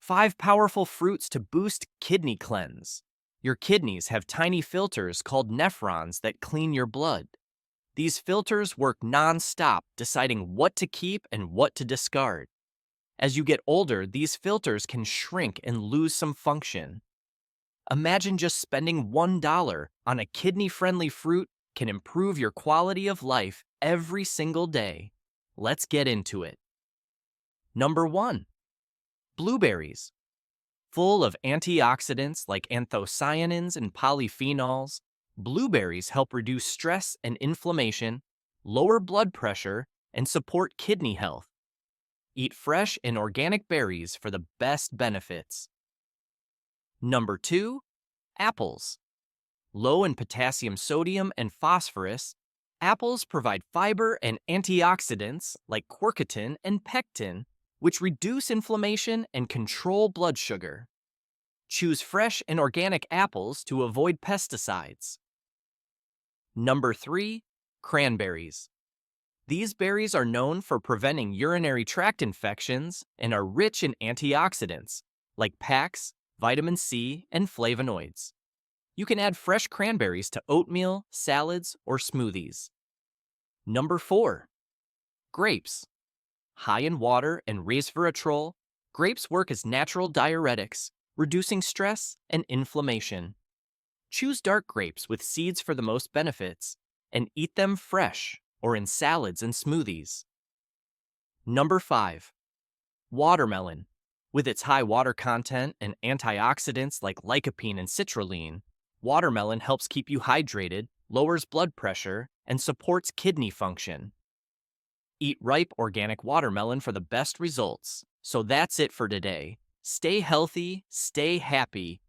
5 powerful fruits to boost kidney cleanse. Your kidneys have tiny filters called nephrons that clean your blood. These filters work non-stop, deciding what to keep and what to discard. As you get older, these filters can shrink and lose some function. Imagine just spending $1 on a kidney-friendly fruit can improve your quality of life every single day. Let's get into it. Number 1. Blueberries. Full of antioxidants like anthocyanins and polyphenols, blueberries help reduce stress and inflammation, lower blood pressure, and support kidney health. Eat fresh and organic berries for the best benefits. Number 2. Apples. Low in potassium, sodium, and phosphorus, apples provide fiber and antioxidants like quercetin and pectin, which reduce inflammation and control blood sugar. Choose fresh and organic apples to avoid pesticides. Number 3. Cranberries. These berries are known for preventing urinary tract infections and are rich in antioxidants like PAX, vitamin C, and flavonoids. You can add fresh cranberries to oatmeal, salads, or smoothies. Number 4. Grapes. High in water and resveratrol, grapes work as natural diuretics, reducing stress and inflammation. Choose dark grapes with seeds for the most benefits, and eat them fresh or in salads and smoothies. Number 5. Watermelon. With its high water content and antioxidants like lycopene and citrulline, watermelon helps keep you hydrated, lowers blood pressure, and supports kidney function. Eat ripe organic watermelon for the best results. So that's it for today. Stay healthy, stay happy,